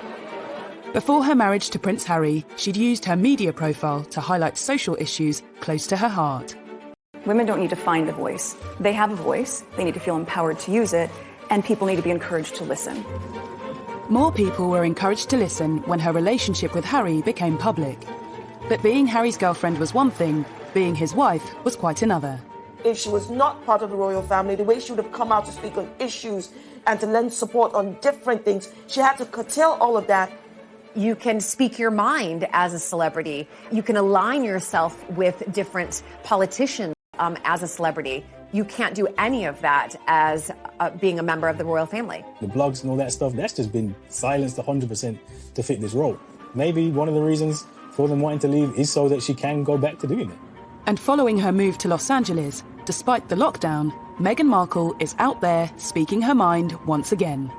Before her marriage to Prince Harry, she'd used her media profile to highlight social issues close to her heart. Women don't need to find a voice. They have a voice, they need to feel empowered to use it, and people need to be encouraged to listen. More people were encouraged to listen when her relationship with Harry became public. But being Harry's girlfriend was one thing, being his wife was quite another. If she was not part of the royal family, the way she would have come out to speak on issues and to lend support on different things, she had to curtail all of that. You can speak your mind as a celebrity. You can align yourself with different politicians. as a celebrity. You can't do any of that as being a member of the royal family. The blogs and all that stuff, that's just been silenced 100% to fit this role. Maybe one of the reasons for them wanting to leave is so that she can go back to doing it. And following her move to Los Angeles, despite the lockdown, Meghan Markle is out there speaking her mind once again.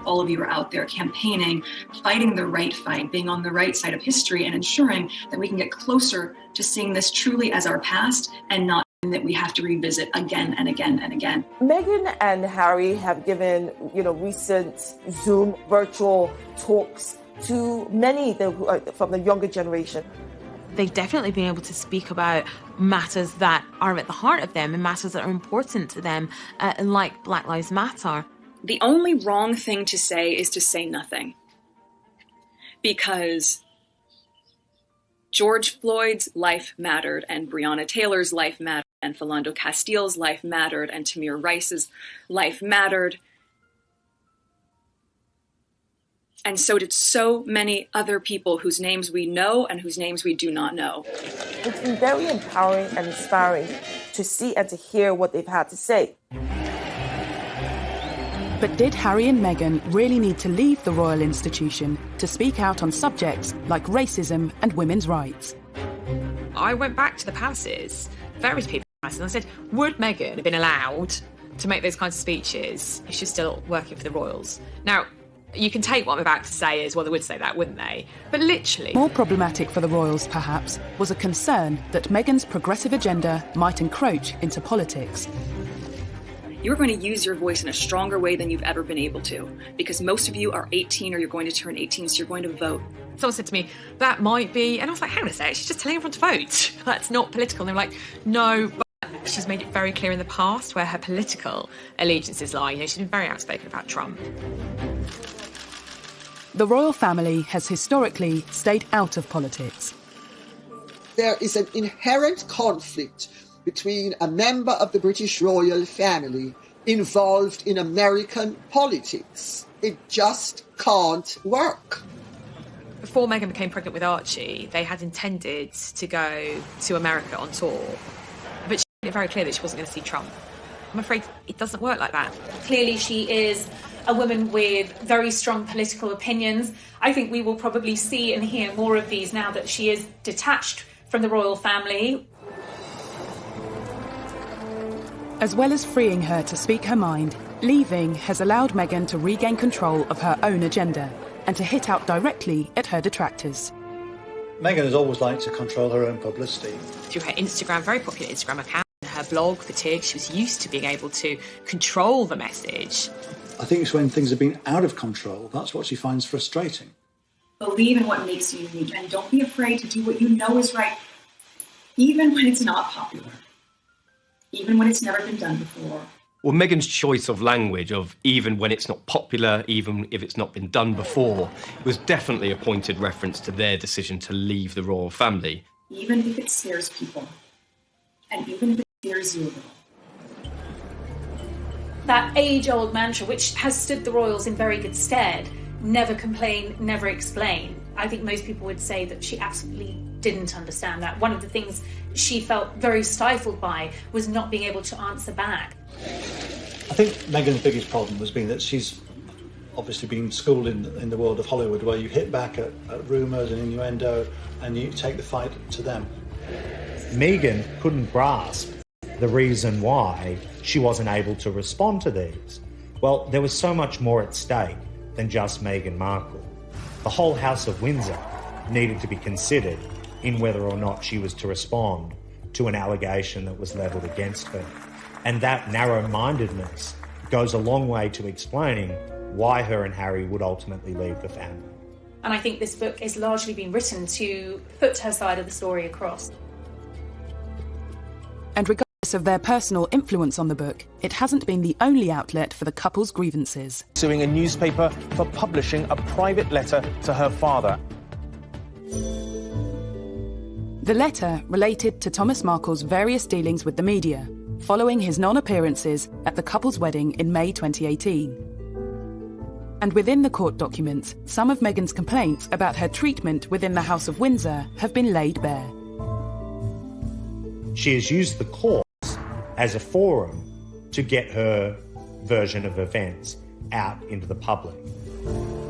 All of you are out there campaigning, fighting the right fight, being on the right side of history and ensuring that we can get closer to seeing this truly as our past and not that we have to revisit again and again and again. Meghan and Harry have given, recent Zoom virtual talks to many from the younger generation. They've definitely been able to speak about matters that are at the heart of them and matters that are important to them, like Black Lives Matter. The only wrong thing to say is to say nothing. Because George Floyd's life mattered, and Breonna Taylor's life mattered, and Philando Castile's life mattered, and Tamir Rice's life mattered. And so did so many other people whose names we know and whose names we do not know. It's been very empowering and inspiring to see and to hear what they've had to say. But did Harry and Meghan really need to leave the royal institution to speak out on subjects like racism and women's rights? I went back to the palaces, various people, and I said, would Meghan have been allowed to make those kinds of speeches if she's still working for the royals? Now, you can take what I'm about to say as, well, they would say that, wouldn't they? But literally... More problematic for the royals, perhaps, was a concern that Meghan's progressive agenda might encroach into politics. You're going to use your voice in a stronger way than you've ever been able to, because most of you are 18 or you're going to turn 18, so you're going to vote. Someone said to me, that might be, and I was like, hang on a sec, she's just telling everyone to vote. That's not political. And they were like, no, but she's made it very clear in the past where her political allegiances lie. She's been very outspoken about Trump. The royal family has historically stayed out of politics. There is an inherent conflict between a member of the British royal family involved in American politics. It just can't work. Before Meghan became pregnant with Archie, they had intended to go to America on tour, but she made it very clear that she wasn't going to see Trump. I'm afraid it doesn't work like that. Clearly she is a woman with very strong political opinions. I think we will probably see and hear more of these now that she is detached from the royal family. As well as freeing her to speak her mind, leaving has allowed Meghan to regain control of her own agenda and to hit out directly at her detractors. Meghan has always liked to control her own publicity. Through her Instagram, very popular Instagram account, her blog, Fatigue, she was used to being able to control the message. I think it's when things have been out of control, that's what she finds frustrating. Believe in what makes you unique, and don't be afraid to do what you know is right, even when it's not popular. Even when it's never been done before. Well, Meghan's choice of language of even when it's not popular, even if it's not been done before, was definitely a pointed reference to their decision to leave the royal family. Even if it scares people, and even if it scares you a little. That age-old mantra, which has stood the royals in very good stead, never complain, never explain. I think most people would say that she absolutely didn't understand that. One of the things she felt very stifled by was not being able to answer back. I think Meghan's biggest problem has been that she's obviously been schooled in the world of Hollywood, where you hit back at rumours and innuendo and you take the fight to them. Meghan couldn't grasp the reason why she wasn't able to respond to these. Well, there was so much more at stake than just Meghan Markle. The whole House of Windsor needed to be considered in whether or not she was to respond to an allegation that was levelled against her. And that narrow-mindedness goes a long way to explaining why her and Harry would ultimately leave the family. And I think this book has largely been written to put her side of the story across. And regardless of their personal influence on the book, it hasn't been the only outlet for the couple's grievances. Suing a newspaper for publishing a private letter to her father. The letter related to Thomas Markle's various dealings with the media, following his non-appearances at the couple's wedding in May 2018. And within the court documents, some of Meghan's complaints about her treatment within the House of Windsor have been laid bare. She has used the courts as a forum to get her version of events out into the public.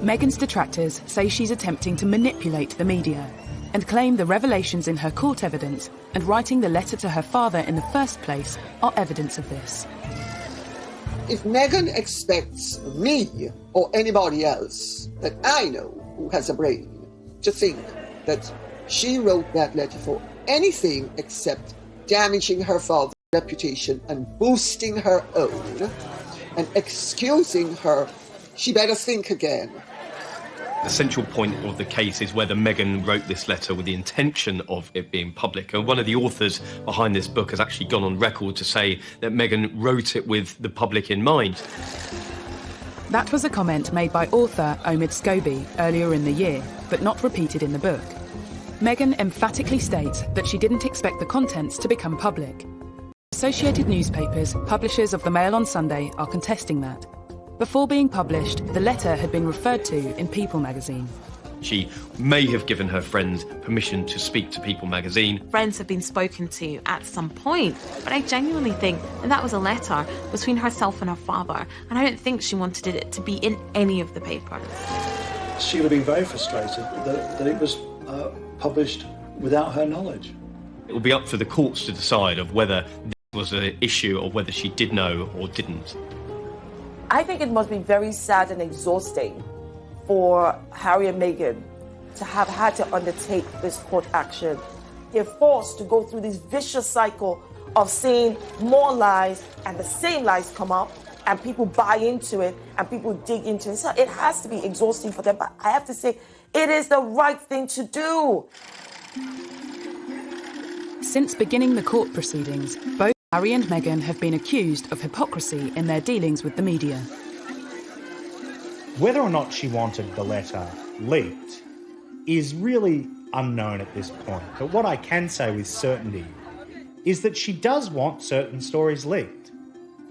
Meghan's detractors say she's attempting to manipulate the media and claim the revelations in her court evidence and writing the letter to her father in the first place are evidence of this. If Meghan expects me or anybody else that I know who has a brain to think that she wrote that letter for anything except damaging her father's reputation and boosting her own and excusing her, she better think again. The central point of the case is whether Meghan wrote this letter with the intention of it being public. And one of the authors behind this book has actually gone on record to say that Meghan wrote it with the public in mind. That was a comment made by author Omid Scobie earlier in the year, but not repeated in the book. Meghan emphatically states that she didn't expect the contents to become public. Associated newspapers, publishers of the Mail on Sunday, are contesting that. Before being published, the letter had been referred to in People magazine. She may have given her friend permission to speak to People magazine. Friends have been spoken to at some point, but I genuinely think that was a letter between herself and her father, and I don't think she wanted it to be in any of the papers. She would have been very frustrated that it was published without her knowledge. It will be up to the courts to decide of whether this was an issue or whether she did know or didn't. I think it must be very sad and exhausting for Harry and Meghan to have had to undertake this court action. They're forced to go through this vicious cycle of seeing more lies and the same lies come up and people buy into it and people dig into it. So it has to be exhausting for them, but I have to say it is the right thing to do. Since beginning the court proceedings, both Harry and Meghan have been accused of hypocrisy in their dealings with the media. Whether or not she wanted the letter leaked is really unknown at this point. But what I can say with certainty is that she does want certain stories leaked.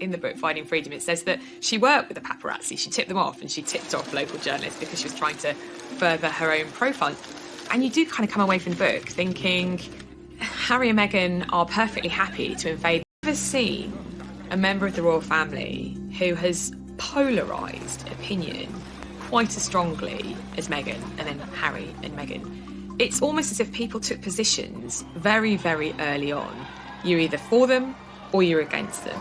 In the book Finding Freedom, it says that she worked with the paparazzi. She tipped them off, and she tipped off local journalists because she was trying to further her own profile. And you do kind of come away from the book thinking Harry and Meghan are perfectly happy to invade. I've never seen a member of the royal family who has polarised opinion quite as strongly as Meghan and then Harry and Meghan. It's almost as if people took positions very, very early on. You're either for them or you're against them.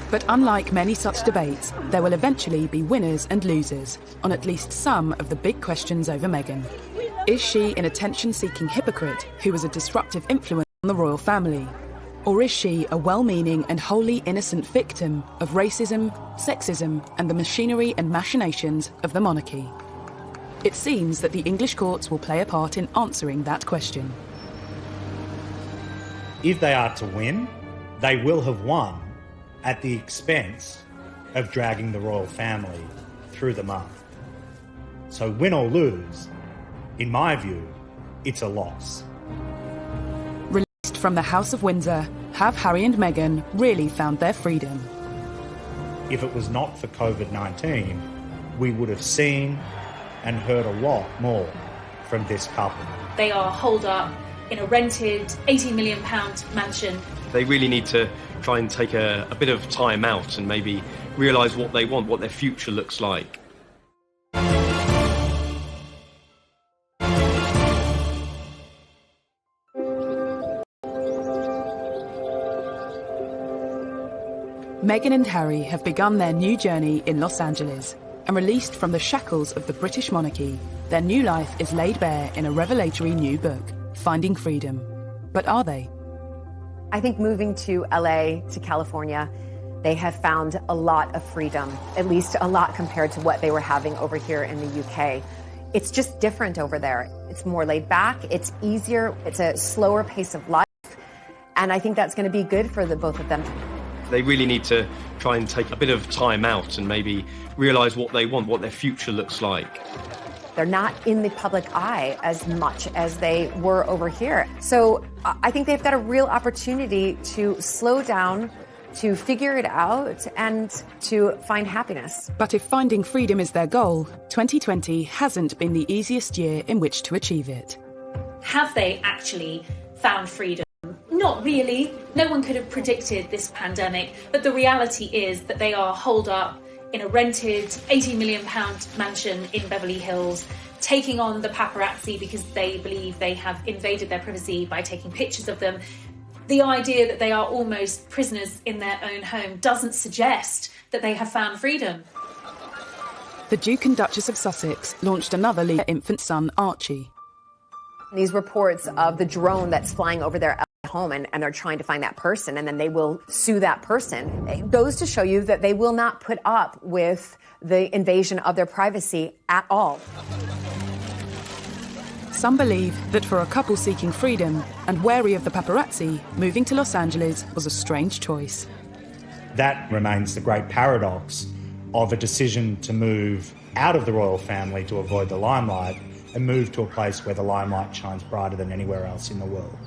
But unlike many such debates, there will eventually be winners and losers on at least some of the big questions over Meghan. Is she an attention-seeking hypocrite who was a disruptive influence on the royal family? Or is she a well-meaning and wholly innocent victim of racism, sexism, and the machinery and machinations of the monarchy? It seems that the English courts will play a part in answering that question. If they are to win, they will have won at the expense of dragging the royal family through the mud. So win or lose, in my view, it's a loss. Released from the House of Windsor, have Harry and Meghan really found their freedom? If it was not for COVID-19, we would have seen and heard a lot more from this couple. They are holed up in a rented £18 million mansion. They really need to try and take a bit of time out and maybe realise what they want, what their future looks like. Meghan and Harry have begun their new journey in Los Angeles, and released from the shackles of the British monarchy, their new life is laid bare in a revelatory new book, Finding Freedom. But are they? I think moving to LA, to California, they have found a lot of freedom, at least a lot compared to what they were having over here in the UK. It's just different over there. It's more laid back, it's easier, it's a slower pace of life, and I think that's going to be good for the both of them. They really need to try and take a bit of time out and maybe realise what they want, what their future looks like. They're not in the public eye as much as they were over here. So I think they've got a real opportunity to slow down, to figure it out, and to find happiness. But if finding freedom is their goal, 2020 hasn't been the easiest year in which to achieve it. Have they actually found freedom? Not Not really. No one could have predicted this pandemic, but the reality is that they are holed up in a rented £80 million mansion in Beverly Hills, taking on the paparazzi because they believe they have invaded their privacy by taking pictures of them. The idea that they are almost prisoners in their own home doesn't suggest that they have found freedom. The Duke and Duchess of Sussex launched another league for their infant son, Archie. These reports of the drone that's flying over their home and they're trying to find that person and then they will sue that person. It goes to show you that they will not put up with the invasion of their privacy at all. Some believe that for a couple seeking freedom and wary of the paparazzi, moving to Los Angeles was a strange choice. That remains the great paradox of a decision to move out of the royal family to avoid the limelight and move to a place where the limelight shines brighter than anywhere else in the world.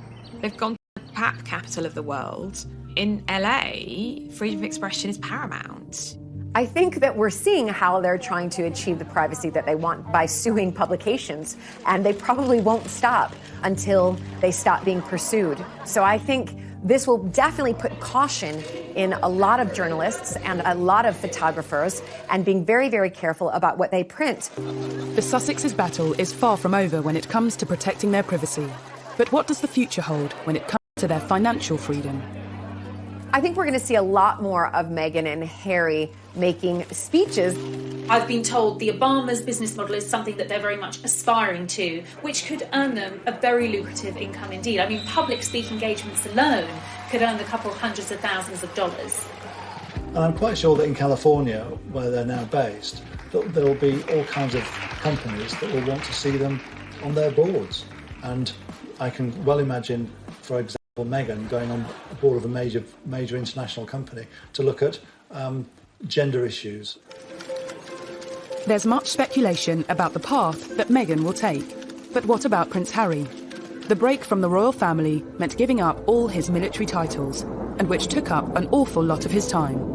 They've gone to the pap capital of the world. In LA, freedom of expression is paramount. I think that we're seeing how they're trying to achieve the privacy that they want by suing publications, and they probably won't stop until they stop being pursued. So I think this will definitely put caution in a lot of journalists and a lot of photographers and being very, very careful about what they print. The Sussex's battle is far from over when it comes to protecting their privacy. But what does the future hold when it comes to their financial freedom? I think we're going to see a lot more of Meghan and Harry making speeches. I've been told the Obamas' business model is something that they're very much aspiring to, which could earn them a very lucrative income indeed. I mean, public speaking engagements alone could earn a couple hundreds of thousands of dollars. And I'm quite sure that in California, where they're now based, that there will be all kinds of companies that will want to see them on their boards. And I can well imagine, for example, Meghan going on board of a major international company to look at gender issues. There's much speculation about the path that Meghan will take. But what about Prince Harry? The break from the royal family meant giving up all his military titles, and which took up an awful lot of his time.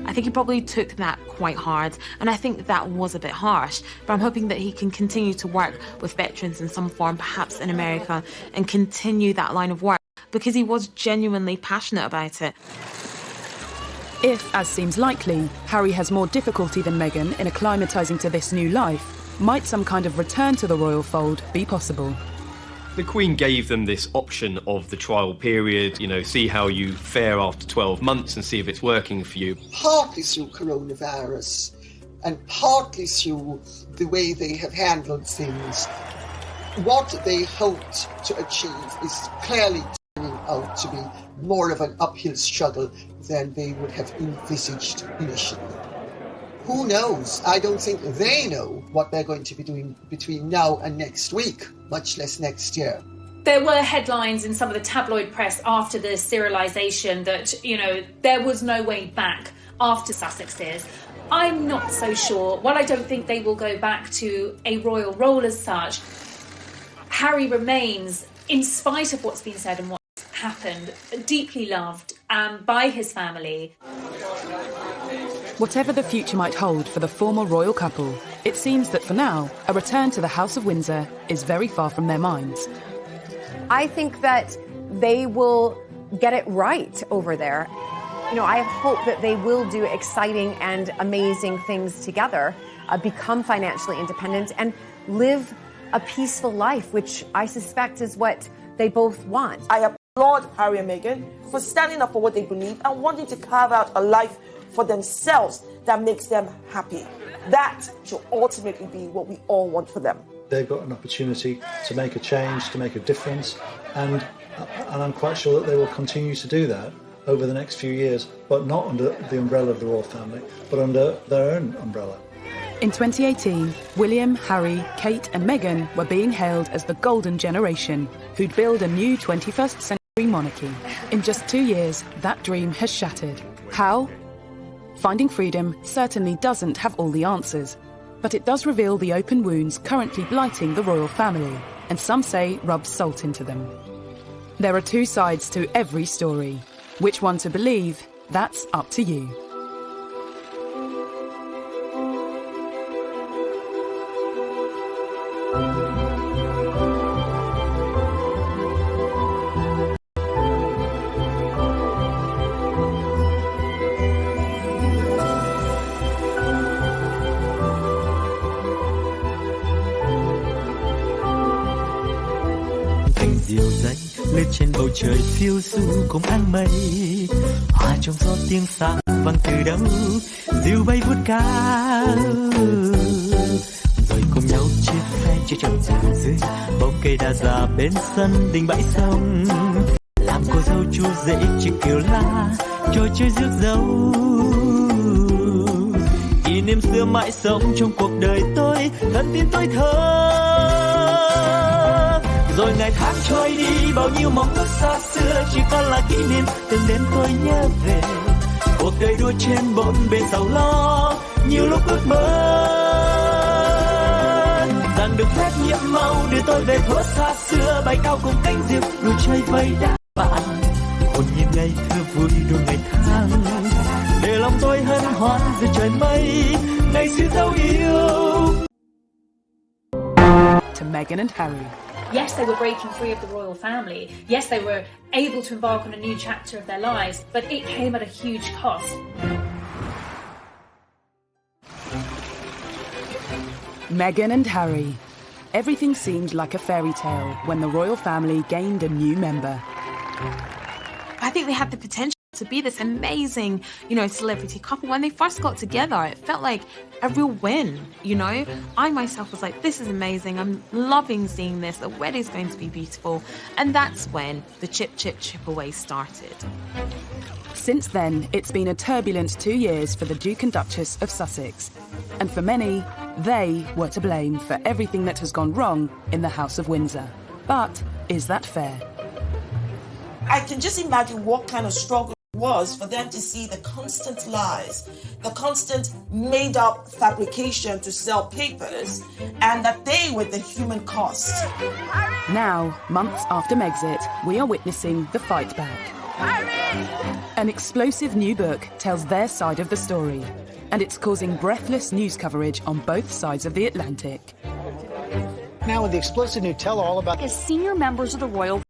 I think he probably took that quite hard, and I think that was a bit harsh, but I'm hoping that he can continue to work with veterans in some form, perhaps in America, and continue that line of work, because he was genuinely passionate about it. If, as seems likely, Harry has more difficulty than Meghan in acclimatising to this new life, might some kind of return to the royal fold be possible? The Queen gave them this option of the trial period, see how you fare after 12 months and see if it's working for you. Partly through coronavirus and partly through the way they have handled things, what they hoped to achieve is clearly turning out to be more of an uphill struggle than they would have envisaged initially. Who knows? I don't think they know what they're going to be doing between now and next week, much less next year. There were headlines in some of the tabloid press after the serialisation that, there was no way back after Sussex's. I'm not so sure. While I don't think they will go back to a royal role as such, Harry remains, in spite of what's been said and what's happened, deeply loved by his family. Whatever the future might hold for the former royal couple, it seems that for now, a return to the House of Windsor is very far from their minds. I think that they will get it right over there. I hope that they will do exciting and amazing things together, become financially independent, and live a peaceful life, which I suspect is what they both want. I applaud Harry and Meghan for standing up for what they believe and wanting to carve out a life for themselves that makes them happy. That should ultimately be what we all want for them. They've got an opportunity to make a change, to make a difference, and I'm quite sure that they will continue to do that over the next few years, but not under the umbrella of the royal family, but under their own umbrella. In 2018, William, Harry, Kate and Meghan were being hailed as the golden generation who'd build a new 21st century monarchy. In just 2 years, that dream has shattered. How? Finding freedom certainly doesn't have all the answers, but it does reveal the open wounds currently blighting the royal family, and some say rubs salt into them. There are two sides to every story. Which one to believe, that's up to you. lướt trên bầu trời phiêu du cùng áng mây, hòa trong gió tiếng sáng vang từ đâu diều bay vút cao, rồi cùng nhau chia phe chia chọn rừng rơi bóng cây đa già bên sân đình bãi sông, làm cô dâu chú rể chiếc kiều la trò chơi rước dâu. Kỷ niệm xưa mãi sống trong cuộc đời tôi, thân tin tôi thơ. Rồi ngày tháng trôi đi, bao nhiêu mong ước xa xưa chỉ còn là kỷ niệm. Từng đêm tôi nhớ về cuộc đời đua trên bốn bề sầu lo, nhiều lúc ước mơ rằng được phép nhiệm màu đưa tôi về thuở xa xưa, bay cao cùng cánh diều đua chơi với đám bạn, hồn nhiên ngày thơ vui đua ngày tháng, để lòng tôi hân hoan giữa trời mây ngày xưa dấu yêu. To Meghan and Harry. Yes, they were breaking free of the royal family. Yes, they were able to embark on a new chapter of their lives, but it came at a huge cost. Meghan and Harry. Everything seemed like a fairy tale when the royal family gained a new member. I think they had the potential to be this amazing, celebrity couple. When they first got together, it felt like a real win, I myself was like, this is amazing. I'm loving seeing this. The wedding's going to be beautiful. And that's when the chip away started. Since then, it's been a turbulent 2 years for the Duke and Duchess of Sussex. And for many, they were to blame for everything that has gone wrong in the House of Windsor. But is that fair? I can just imagine what kind of struggle it was for them to see the constant lies, the constant made-up fabrication to sell papers, and that they were the human cost. Now, months after Megxit, we are witnessing the fight back. An explosive new book tells their side of the story, and it's causing breathless news coverage on both sides of the Atlantic. Now with the explosive new tell-all about as senior members of the royal